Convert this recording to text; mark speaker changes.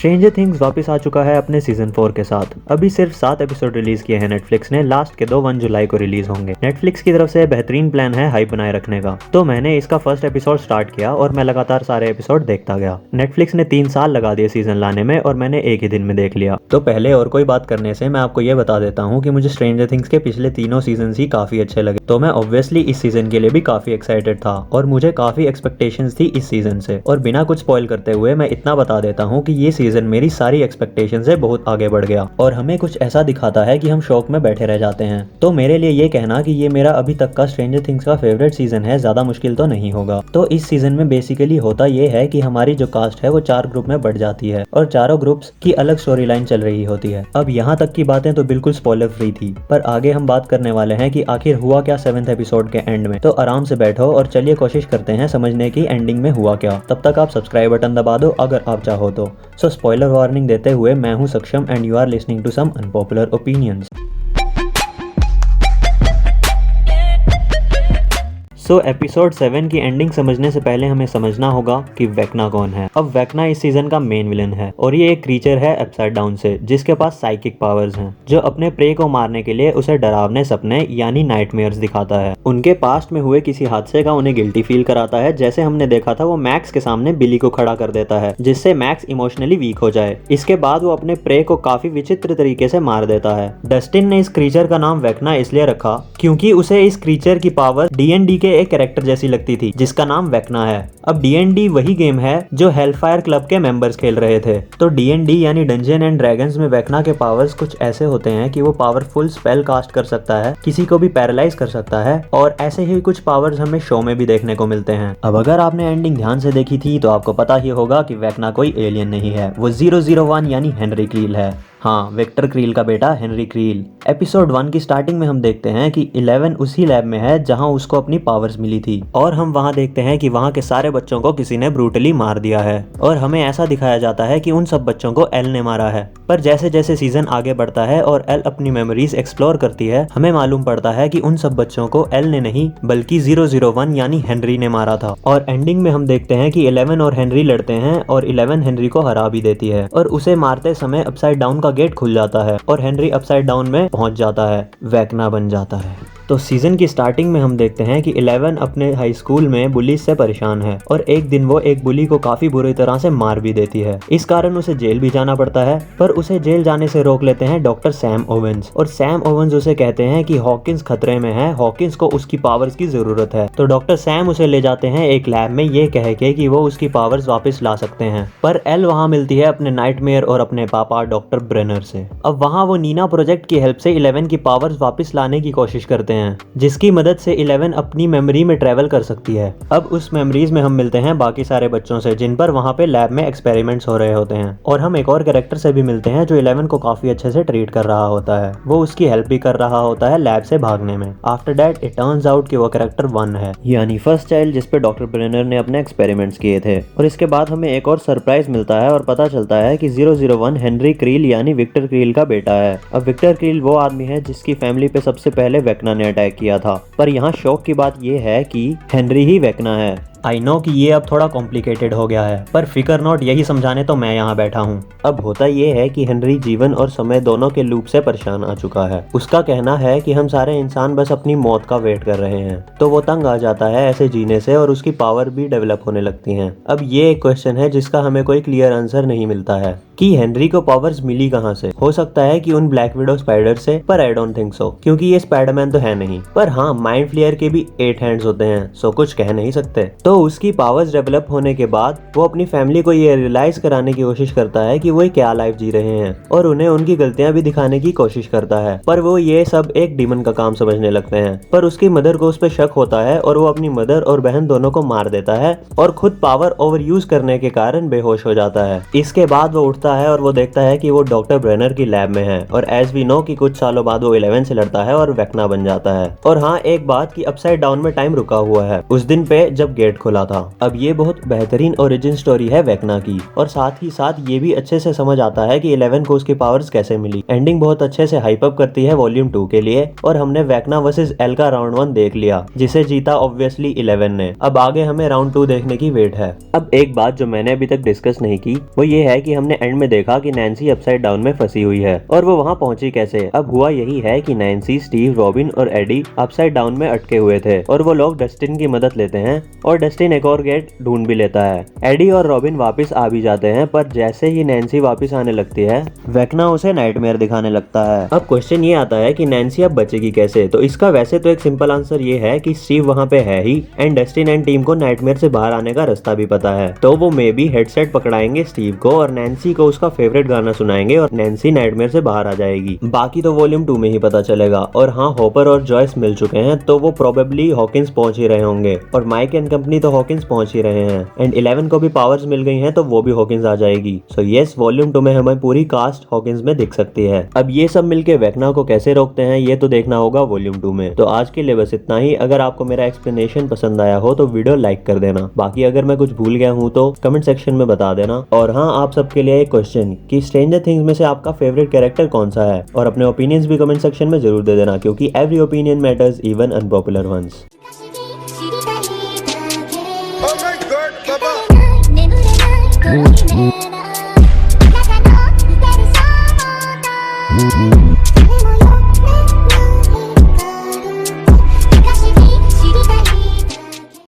Speaker 1: Stranger things वापस आ चुका है अपने सीजन 4 के साथ। अभी सिर्फ 7 एपिसोड रिलीज किए हैं नेटफ्लिक्स ने, लास्ट के 1 जुलाई को रिलीज होंगे। नेटफ्लिक्स की तरफ से बेहतरीन प्लान है हाइप बनाए रखने का, तो मैंने इसका फर्स्ट एपिसोड स्टार्ट किया और मैं लगातार सारे एपिसोड देखता गया। नेटफ्लिक्स ने 3 साल लगा दिए सीजन लाने में और मैंने एक ही दिन में देख लिया। तो पहले और कोई बात करने से मैं आपको ये बता देता हूँ कि मुझे स्ट्रेंजर थिंग्स के पिछले तीनों सीजन ही काफी अच्छे लगे, तो मैं ऑब्वियसली इस सीजन के लिए भी काफी एक्साइटेड था और मुझे काफी एक्सपेक्टेशंस थी इस सीजन से। और बिना कुछ स्पॉइल करते हुए मैं इतना बता देता हूँ कि ये सीजन मेरी सारी एक्सपेक्टेशन से बहुत आगे बढ़ गया और हमें कुछ ऐसा दिखाता है कि हम शौक में बैठे रह जाते हैं। तो मेरे लिए ये कहना कि ये मेरा अभी तक का स्ट्रेंजर थिंग्स का फेवरेट सीजन है ज्यादा मुश्किल तो नहीं होगा। तो इस सीजन में बेसिकली होता ये है कि हमारी जो कास्ट है वो 4 ग्रुप में बढ़ जाती है और चारों ग्रुप्स की अलग स्टोरी लाइन चल रही होती है। अब यहाँ तक की बातें तो बिल्कुल स्पॉइलर फ्री थी, पर आगे हम बात करने वाले हैं कि आखिर हुआ क्या 7th एपिसोड के एंड में। तो आराम से बैठो और चलिए कोशिश करते हैं समझने की एंडिंग में हुआ क्या। तब तक आप सब्सक्राइब बटन दबा दो अगर आप चाहो तो। सो स्पॉइलर वार्निंग देते हुए मैं हूं Saksham and you are listening to some unpopular opinions. So episode 7 की एंडिंग समझने से पहले हमें समझना होगा कि वेक्ना कौन है। अब वेक्ना इस सीजन का मेन विलन है और ये एक क्रीचर है अपसाइड डाउन से, जिसके पास साइकिक पावर्स हैं, जो अपने प्रे को मारने के लिए उसे डरावने सपने यानी नाइटमेयर्स दिखाता है। उनके पास्ट में हुए किसी हादसे का उन्हें गिल्टी फील कराता है, जैसे हमने देखा था वो मैक्स के सामने बिली को खड़ा कर देता है जिससे मैक्स इमोशनली वीक हो जाए। इसके बाद वो अपने प्रे को काफी विचित्र तरीके से मार देता है। डस्टिन ने इस क्रीचर का नाम वेक्ना इसलिए रखा क्योंकि उसे इस क्रीचर की पावर D&D के एक कैरेक्टर जैसी लगती थी जिसका नाम वेक्ना है। अब D&D वही गेम है जो हेलफायर क्लब के मेंबर्स खेल रहे थे। तो D&D यानी डंजन एंड ड्रैगन्स में वेक्ना के पावर्स कुछ ऐसे होते हैं कि वो पावरफुल स्पेल कास्ट कर सकता है, किसी को भी पैरालाइज कर सकता है और ऐसे ही कुछ पावर्स हमें शो में भी देखने को मिलते हैं। अब अगर आपने एंडिंग ध्यान से देखी थी तो आपको पता ही होगा कि वेक्ना कोई एलियन नहीं है, वो 001 यानी हेनरी क्रील है। हाँ, विक्टर क्रील का बेटा हेनरी क्रील। एपिसोड 1 की स्टार्टिंग में हम देखते हैं कि 11 उसी लैब में है जहां उसको अपनी पावर्स मिली थी और हम वहां देखते हैं कि वहां के सारे बच्चों को किसी ने ब्रूटली मार दिया है और हमें ऐसा दिखाया जाता है कि उन सब बच्चों को एल ने मारा है। पर जैसे जैसे सीजन आगे बढ़ता है और एल अपनी मेमोरीज एक्सप्लोर करती है, हमें मालूम पड़ता है कि उन सब बच्चों को एल ने नहीं बल्कि 001 यानी हेनरी ने मारा था। और एंडिंग में हम देखते हैं कि 11 और हेनरी लड़ते हैं और 11 हेनरी को हरा भी देती है और उसे मारते समय अपसाइड डाउन का गेट खुल जाता है और हेनरी अपसाइड डाउन में पहुंच जाता है, वेक्ना बन जाता है। तो सीजन की स्टार्टिंग में हम देखते हैं कि 11 अपने हाई स्कूल में बुलीज से परेशान है और एक दिन वो एक बुली को काफी बुरी तरह से मार भी देती है। इस कारण उसे जेल भी जाना पड़ता है, पर उसे जेल जाने से रोक लेते हैं डॉक्टर सैम ओवेंस और सैम ओवेंस उसे कहते हैं कि हॉकिंस खतरे में है, हॉकिंस को उसकी पावर्स की जरूरत है। तो डॉक्टर सैम उसे ले जाते हैं एक लैब में ये कह के कि वो उसकी पावर्स वापस ला सकते हैं। पर एल वहाँ मिलती है अपने नाइटमेयर और अपने पापा डॉक्टर ब्रेनर से। अब वहाँ वो नीना प्रोजेक्ट की हेल्प से 11 की पावर्स वापस लाने की कोशिश करते हैं जिसकी मदद से 11 अपनी मेमोरी में ट्रेवल कर सकती है। अब उस मेमोरीज में हम मिलते हैं बाकी सारे बच्चों से जिन पर वहाँ पे लैब में एक्सपेरिमेंट्स हो रहे होते हैं और हम एक और कैरेक्टर से भी मिलते हैं जो 11 को काफी अच्छे से ट्रीट कर रहा होता है। वो उसकी हेल्प भी कर रहा होता है लैब से भागने में। After that it turns out कि वो कैरेक्टर 1 है, यानी फर्स्ट चाइल्ड जिसपे डॉक्टर ब्रेनर ने अपने एक्सपेरिमेंट्स किए थे। और इसके बाद हमें एक और सरप्राइज मिलता है और पता चलता है कि 001 हेनरी क्रील यानी विक्टर क्रील का बेटा है। अब विक्टर क्रील वो आदमी है जिसकी फैमिली पे सबसे पहले वेक्ना ने अटैक किया था, पर यहाँ शौक की बात यह है कि हेनरी ही वेक्ना है। आई नो कि ये अब थोड़ा कॉम्प्लिकेटेड हो गया है, पर फिकर नॉट, यही समझाने तो मैं यहाँ बैठा हूँ। अब होता ये है कि हेनरी जीवन और समय दोनों के लूप से परेशान आ चुका है। उसका कहना है कि हम सारे इंसान बस अपनी मौत का वेट कर रहे हैं, तो वो तंग आ जाता है ऐसे जीने से और उसकी पावर भी डेवलप होने लगती हैं। अब ये एक क्वेश्चन है जिसका हमें कोई क्लियर आंसर नहीं मिलता है कि हेनरी को पावर्स मिली कहाँ से। हो सकता है कि उन ब्लैक विडो स्पाइडर से, पर आई डोंट थिंक सो क्योंकि ये स्पाइडरमैन तो है नहीं। पर हाँ, माइंड फ्लेयर के भी 8 हैंड्स होते हैं, सो कुछ कह नहीं सकते। तो उसकी पावर्स डेवलप होने के बाद वो अपनी फैमिली को ये रियलाइज कराने की कोशिश करता है कि वो क्या लाइफ जी रहे हैं और उन्हें उनकी गलतियां भी दिखाने की कोशिश करता है। पर वो ये सब एक डीमन का काम समझने लगते हैं। पर उसकी मदर को उस पर शक होता है और वो अपनी मदर और बहन दोनों को मार देता है और खुद पावर ओवर यूज करने के कारण बेहोश हो जाता है। इसके बाद वो उठता है और वो देखता है कि वो डॉक्टर ब्रेनर की लैब में है और एज वी नो कि कुछ सालों बाद वो 11 से लड़ता है और वेक्ना बन जाता है। और हाँ, एक बात कि अपसाइड डाउन में टाइम रुका हुआ है उस दिन पे जब गेट खोला था। अब ये बहुत बेहतरीन ओरिजिन स्टोरी है वेक्ना की, और साथ ही साथ ये भी अच्छे से समझ आता है कि 11 को उसकी पावर्स कैसे मिली। एंडिंग बहुत अच्छे से हाइप अप करती है वॉल्यूम 2 के लिए, और हमने वेक्ना वर्सेस एल का राउंड 1 देख लिया, जिसे जीता ऑब्वियसली 11 ने। अब आगे हमें राउंड 2 देखने की वेट है। अब एक बात जो मैंने अभी तक डिस्कस नहीं की वो ये है कि हमने एंड में देखा कि नैन्सी अपसाइड डाउन में फंसी हुई है, और वो वहां पहुंची कैसे। अब हुआ यही है कि नैन्सी, स्टीव, रॉबिन और एडी अपसाइड डाउन में अटके हुए थे, और वो लोग डस्टिन की मदद लेते हैं, और डस्टिन एक और गेट ढूंढ भी लेता है। एडी और रॉबिन वापस आ भी जाते हैं, पर जैसे ही नैन्सी वापस आने लगती है वेक्ना उसे नाइटमेयर दिखाने लगता है। अब क्वेश्चन ये आता है कि नैन्सी अब बचेगी कैसे। तो इसका वैसे तो एक सिंपल आंसर ये है कि स्टीव वहां पे है ही, एंड डस्टिन एंड टीम को नाइटमेयर से बाहर आने का रास्ता भी पता है, तो वो मे बी हेडसेट पकड़ाएंगे स्टीव को और नैन्सी को उसका फेवरेट गाना सुनाएंगे, और नैन्सी नाइटमेयर से बाहर आ जाएगी। बाकी तो वॉल्यूम 2 में ही पता चलेगा। और हाँ, हॉपर और जॉयस मिल चुके हैं, तो वो प्रोबेबली हॉकिंस पहुंच ही रहे होंगे, और माइक एंड कंपनी तो हॉकिंस पहुंच ही रहे हैं, एंड 11 को भी पावर्स मिल गई हैं, तो वो भी हॉकिंस आ जाएगी। सो यस, वॉल्यूम 2 में हमें पूरी कास्ट हॉकिंस में दिख सकती है। अब ये सब मिलके वेक्ना को कैसे रोकते हैं ये तो देखना होगा वॉल्यूम 2 में। तो आज के लिए बस इतना ही। अगर आपको मेरा एक्सप्लेनेशन पसंद आया हो तो वीडियो लाइक कर देना। बाकी अगर मैं कुछ भूल गया हूँ तो कमेंट सेक्शन में बता देना। और हाँ, आप सबके लिए एक क्वेश्चन कि स्ट्रेंजर थिंग्स में से आपका फेवरेट कैरेक्टर कौन सा है, और अपने ओपिनियंस भी कमेंट सेक्शन में जरूर दे देना, क्योंकि every opinion matters, even unpopular once.